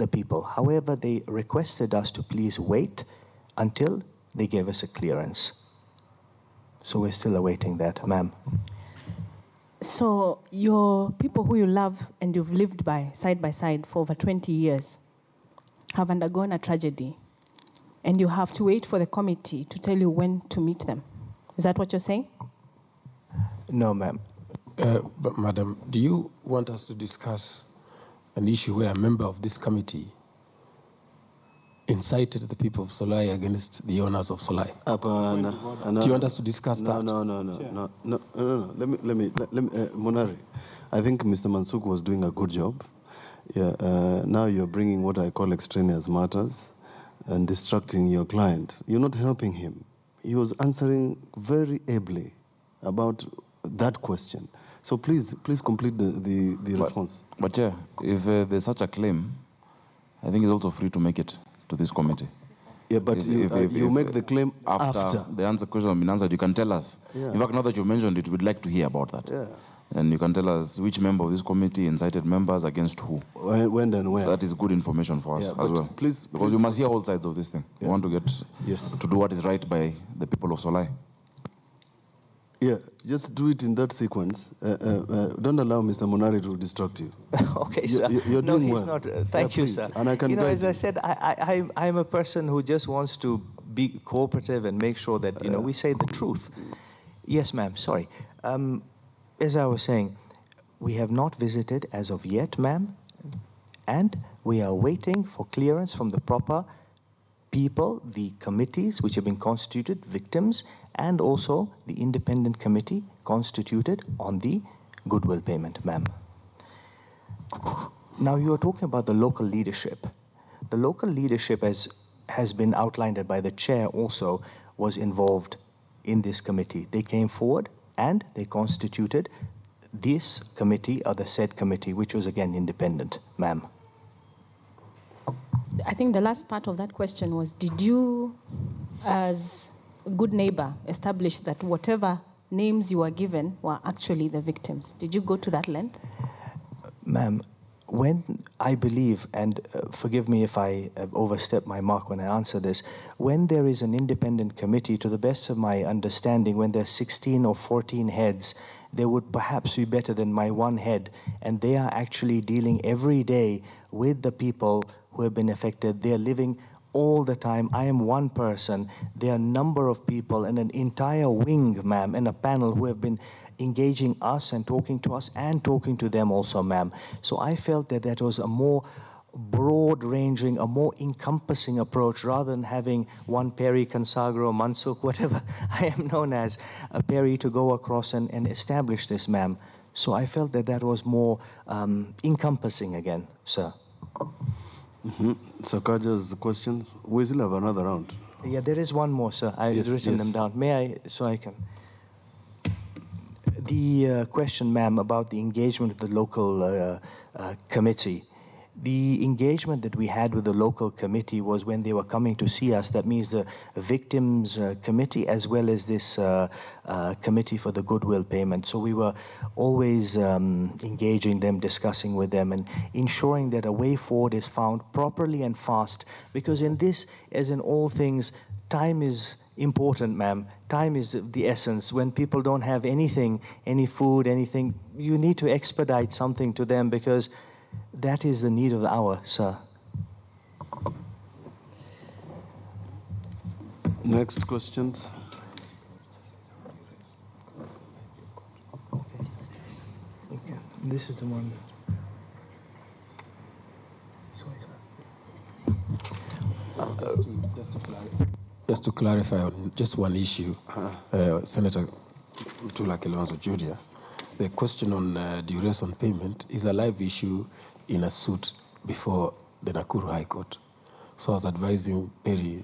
the people. However, they requested us to please wait until they gave us a clearance. So we're still awaiting that, ma'am. So your people who you love and you've lived by side for over 20 years have undergone a tragedy, and you have to wait for the committee to tell you when to meet them. Is that what you're saying? No, ma'am. But madam, do you want us to discuss an issue where a member of this committee incited the people of Solai against the owners of Solai? Do you want us to discuss that? No. Let me, Monari, I think Mr. Mansuk was doing a good job. Yeah, now you're bringing what I call extraneous matters and distracting your client. You're not helping him. He was answering very ably about that question. So please complete the response. But yeah, if there's such a claim, I think he's also free to make it to this committee. Yeah, but you make the claim after the answer question has been answered. You can tell us. Yeah. In fact, now that you mentioned it, we'd like to hear about that. Yeah. And you can tell us which member of this committee incited members against who. When and where. That is good information for us as well. Please, because you must hear all sides of this thing. Yeah. We want to get to do what is right by the people of Solai. Yeah, just do it in that sequence. Don't allow Mr. Monari to distract you. Okay, sir. You're doing well. Not. Thank you, sir. And I can as I said, I'm a person who just wants to be cooperative and make sure that, we say the truth. Yes, ma'am, sorry. As I was saying, we have not visited as of yet, ma'am, and we are waiting for clearance from the proper people, the committees which have been constituted, victims, and also the independent committee constituted on the goodwill payment, ma'am. Now, you are talking about the local leadership. The local leadership, as has been outlined by the chair also, was involved in this committee. They came forward and they constituted this committee, or the said committee, which was again independent, ma'am. I think the last part of that question was, did you, as a good neighbor, establish that whatever names you were given were actually the victims? Did you go to that length? Ma'am, when I believe, and forgive me if I overstep my mark when I answer this, when there is an independent committee, to the best of my understanding, when there's 16 or 14 heads, they would perhaps be better than my one head, and they are actually dealing every day with the people who have been affected. They are living all the time. I am one person. There are a number of people and an entire wing, ma'am, and a panel who have been engaging us and talking to us and talking to them also, ma'am. So I felt that that was a more broad-ranging, a more encompassing approach, rather than having one Perry, Consagro, Mansuk, whatever I am known as, a Perry, to go across and establish this, ma'am. So I felt that that was more encompassing again, sir. Sakaja's questions. We still have another round. Yeah, there is one more, sir. I've written them down. May I, so I can... The question, ma'am, about the engagement with the local committee. The engagement that we had with the local committee was when they were coming to see us. That means the victims committee as well as this committee for the goodwill payment. So we were always engaging them, discussing with them, and ensuring that a way forward is found properly and fast. Because in this, as in all things, time is important, ma'am. Time is the essence. When people don't have anything, any food, anything, you need to expedite something to them, because that is the need of the hour, sir. Next questions. Okay. This is the one. Just to clarify on just one issue, Senator Mutula Kilonzo Jr., the question on duress on payment is a live issue in a suit before the Nakuru High Court. So I was advising Perry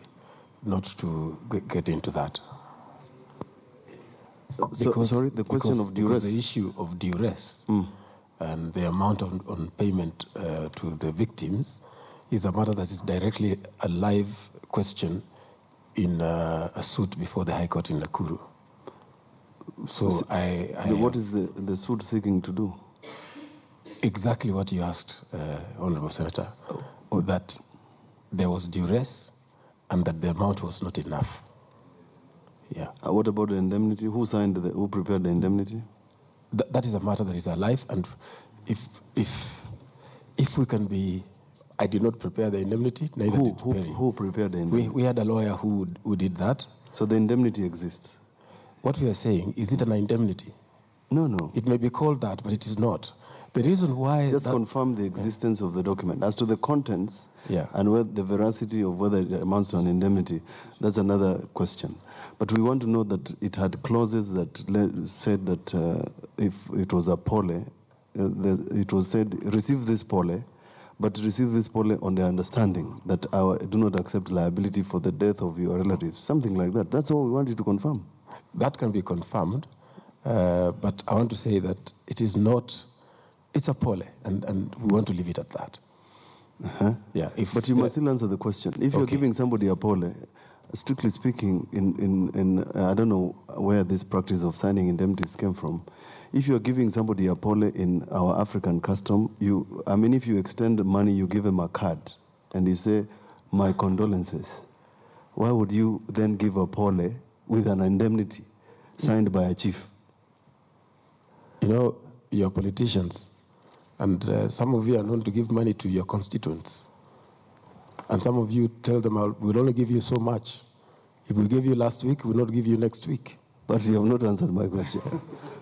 not to get into that. Sorry, the question of duress? The issue of duress and the amount on payment to the victims is a matter that is directly a live question in a suit before the High Court in Nakuru. So what is the suit seeking to do? Exactly what you asked, Honorable Senator. that there was duress and that the amount was not enough. Yeah. What about the indemnity? Who prepared the indemnity? That is a matter that is alive, and if we can be, I did not prepare the indemnity, neither did Perry. Who prepared the indemnity? We had a lawyer who did that. So the indemnity exists? What we are saying, is it an indemnity? No. It may be called that, but it is not. The reason why... Just confirm the existence of the document. As to the contents and the veracity of whether it amounts to an indemnity, that's another question. But we want to know that it had clauses that said that if it was a pole, it was said, receive this pole, but receive this pole on the understanding that I do not accept liability for the death of your relatives. Something like that. That's all we want you to confirm. That can be confirmed, but I want to say that it is not, it's a pole, and we want to leave it at that. Yeah. But you must still answer the question. If you're giving somebody a pole, strictly speaking, in I don't know where this practice of signing indemnities came from. If you're giving somebody a pole in our African custom, if you extend money, you give them a card, and you say, my condolences. Why would you then give a pole with an indemnity signed by a chief? You know, you're politicians, and some of you are known to give money to your constituents. And some of you tell them, we'll only give you so much. If we gave you last week, we'll not give you next week. But you have not answered my question.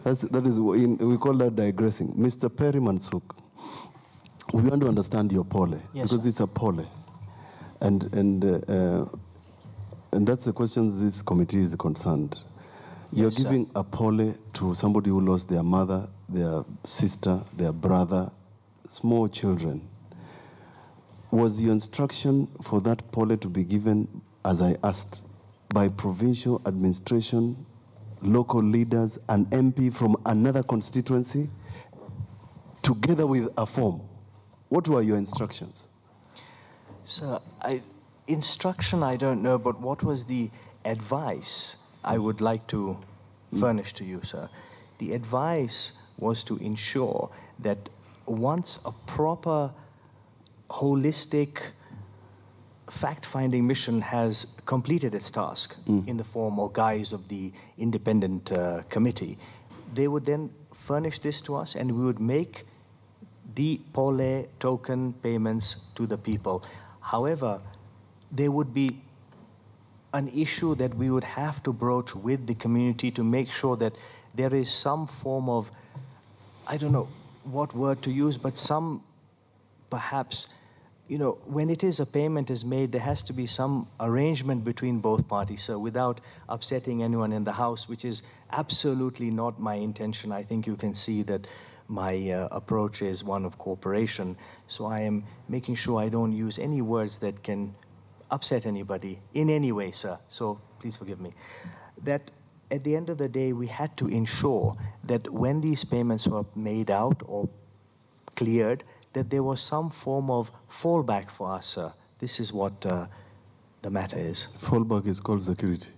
We call that digressing. Mr. Perry Mansuk, we want to understand your pole, because it's a pole. And that's the questions this committee is concerned. You're giving a pole to somebody who lost their mother, their sister, their brother, small children. Was your instruction for that pole to be given, as I asked, by provincial administration, local leaders, an MP from another constituency, together with a form? What were your instructions? Sir, instruction I don't know, but what was the advice I would like to furnish to you, sir? The advice was to ensure that once a proper holistic fact-finding mission has completed its task in the form or guise of the independent committee, they would then furnish this to us, and we would make the pole token payments to the people. However, there would be an issue that we would have to broach with the community to make sure that there is some form of, I don't know what word to use, but some, perhaps, when it is a payment is made, there has to be some arrangement between both parties, sir, without upsetting anyone in the house, which is absolutely not my intention. I think you can see that my approach is one of cooperation. So I am making sure I don't use any words that can upset anybody in any way, sir. So please forgive me. That at the end of the day, we had to ensure that when these payments were made out or cleared, that there was some form of fallback for us, sir. This is what the matter is. Fallback is called security.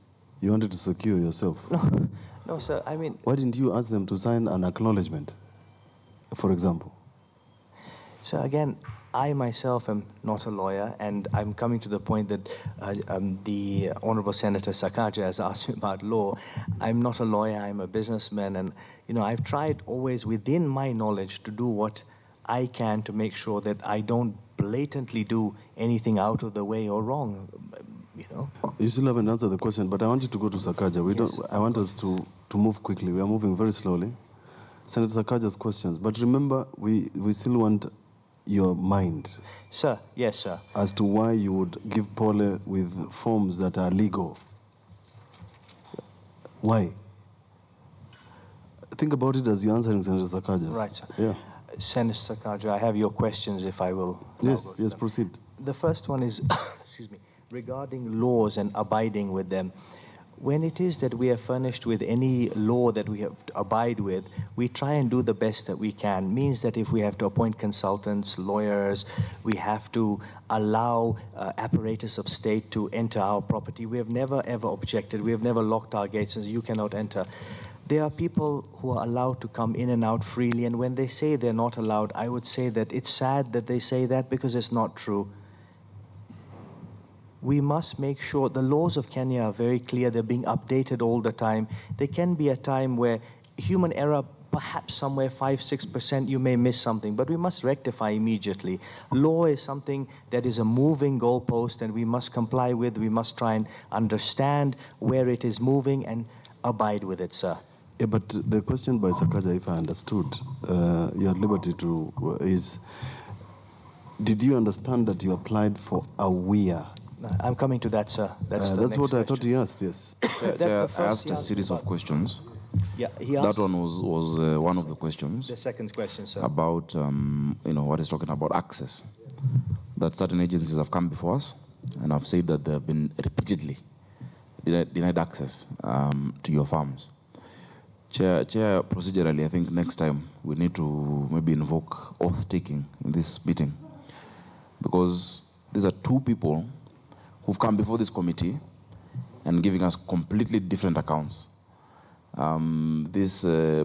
You wanted to secure yourself. No, sir, I mean... Why didn't you ask them to sign an acknowledgement, for example? So again, I myself am not a lawyer, and I'm coming to the point that the Honorable Senator Sakaja has asked me about law. I'm not a lawyer, I'm a businessman, and I've tried always within my knowledge to do what I can to make sure that I don't blatantly do anything out of the way or wrong, You still haven't answered the question, but I want you to go to Sakaja. I want us to move quickly. We are moving very slowly. Senator Sakaja's questions. But remember, we still want your mind. Sir, yes, sir. As to why you would give pole with forms that are legal. Why? Think about it as you're answering Senator Sakaja. Right, sir. Yeah. Senator Sakaja, I have your questions if I will. Yes, proceed. The first one is, excuse me, regarding laws and abiding with them. When it is that we are furnished with any law that we have to abide with, we try and do the best that we can. Means that if we have to appoint consultants, lawyers, we have to allow apparatus of state to enter our property. We have never ever objected. We have never locked our gates and said, you cannot enter. There are people who are allowed to come in and out freely, and when they say they're not allowed, I would say that it's sad that they say that because it's not true. we must make sure the laws of Kenya are very clear. They're being updated all the time. There can be a time where human error, perhaps somewhere 5-6%, you may miss something, but we must rectify immediately. Law is something that is a moving goalpost, and we must comply with. We must try and understand where it is moving and abide with it, sir. Yeah, but the question by Sakaja, if I understood, you're at liberty to, is, did you understand that you applied for a WIA? I'm coming to that, sir. That's what I thought he asked, yes. Chair, I asked a series of questions. Yeah, he asked. That one was one of the questions. The second question, sir. About, what he's talking about, access. That certain agencies have come before us and have said that they have been repeatedly denied access to your farms. Chair, procedurally, I think next time we need to maybe invoke oath-taking in this meeting, because these are two people who've come before this committee and giving us completely different accounts. These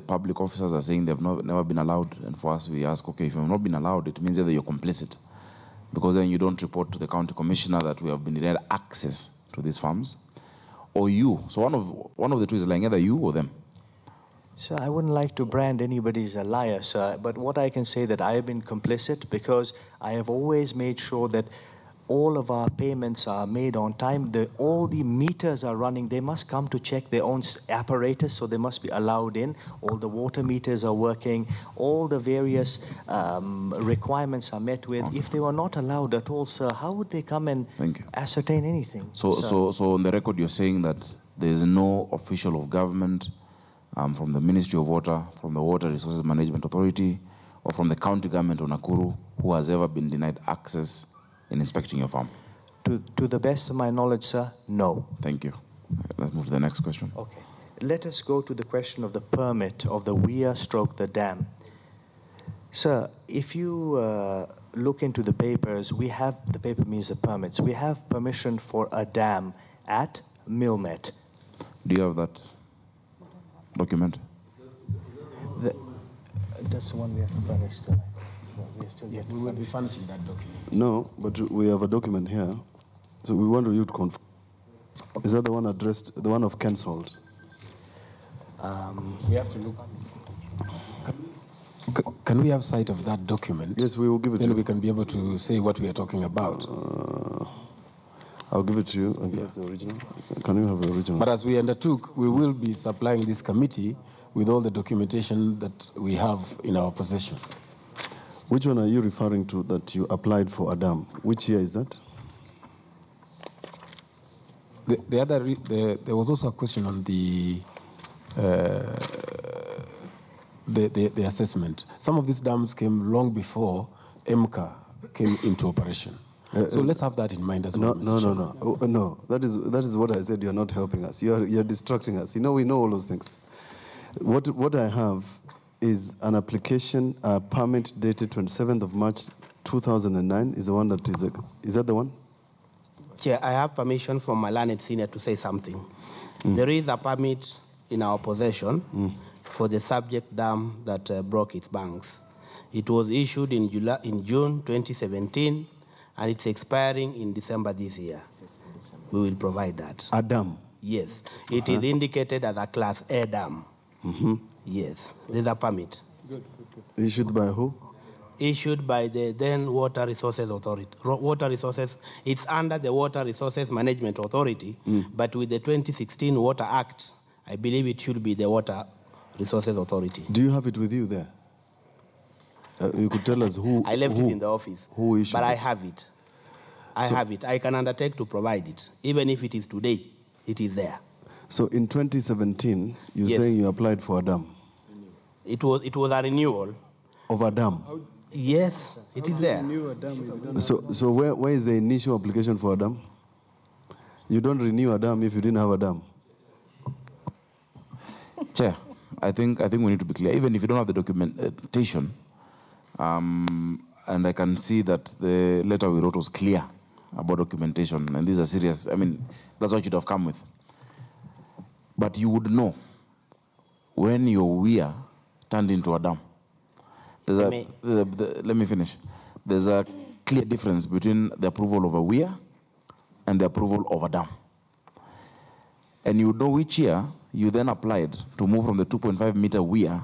public officers are saying they've never been allowed, and for us we ask, okay, if you've not been allowed, it means either you're complicit, because then you don't report to the county commissioner that we have been denied access to these farms, or you. So one of the two is lying, either you or them. Sir, I wouldn't like to brand anybody as a liar, sir, but what I can say that I have been complicit because I have always made sure that all of our payments are made on time. All the meters are running. They must come to check their own apparatus, so they must be allowed in. All the water meters are working. All the various requirements are met with. Okay. If they were not allowed at all, sir, how would they come and ascertain anything? So on the record, you're saying that there is no official of government from the Ministry of Water, from the Water Resources Management Authority, or from the county government of Nakuru who has ever been denied access in inspecting your farm? To the best of my knowledge, sir, no. Thank you. Let's move to the next question. Okay. Let us go to the question of the permit of the WIA / the dam. Sir, if you look into the papers, we have, the paper means the permits, we have permission for a dam at Milmet. Do you have that document? That's the one we have to furnish tonight. We will be furnishing that document. No, but we have a document here. So we want you to confirm. Is that the one addressed, the one of cancelled? We have to look. Can we have sight of that document? Yes, we will give it to you. Then we can be able to say what we are talking about. I'll give it to you. Okay. That's the original. Can you have the original? But as we undertook, we will be supplying this committee with all the documentation that we have in our possession. Which one are you referring to that you applied for a dam? Which year is that? There was also a question on the assessment. Some of these dams came long before MCA came into operation. So let's have that in mind as well. No. That is what I said. You're not helping us. You're distracting us. You know, we know all those things. What I have is an application, a permit dated 27th of March 2009. Is the one that is that the one? Chair, I have permission from my learned senior to say something. There is a permit in our possession for the subject dam that broke its banks. It was issued in June 2017, and it's expiring in December this year. We will provide that. A dam? Yes. It is indicated as a Class A dam. Yes. There's a permit. Good. Issued by who? Issued by the then Water Resources Authority. Water Resources, it's under the Water Resources Management Authority, but with the 2016 Water Act, I believe it should be the Water Resources Authority. Do you have it with you there? You could tell us who. I left it in the office. Who issued but it? I have it. I have it. I can undertake to provide it. Even if it is today, it is there. So in 2017, you're saying you applied for a dam? It was a renewal. Of a dam? Yes, it is there. So where is the initial application for a dam? You don't renew a dam if you didn't have a dam. Chair, I think we need to be clear. Even if you don't have the documentation, and I can see that the letter we wrote was clear about documentation, and these are serious. I mean, that's what you'd have come with. But you would know when your weir turned into a dam. Let me finish. There's a clear difference between the approval of a weir and the approval of a dam. And you know which year you then applied to move from the 2.5 meter weir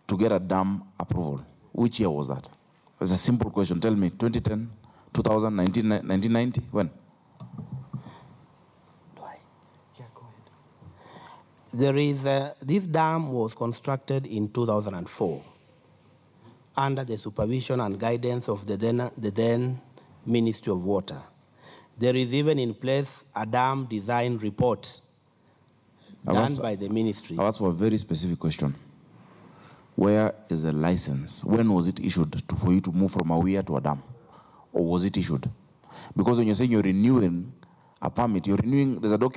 to get a dam approval. Which year was that? It's a simple question. Tell me, 2010, 2000, 1990, when? There is this dam was constructed in 2004 under the supervision and guidance of the then Ministry of Water. There is even in place a dam design report done by the ministry. I asked for a very specific question. Where is the license? When was it issued for you to move from a weir to a dam? Or was it issued? Because when you're saying you're renewing a permit, you're renewing, there's a document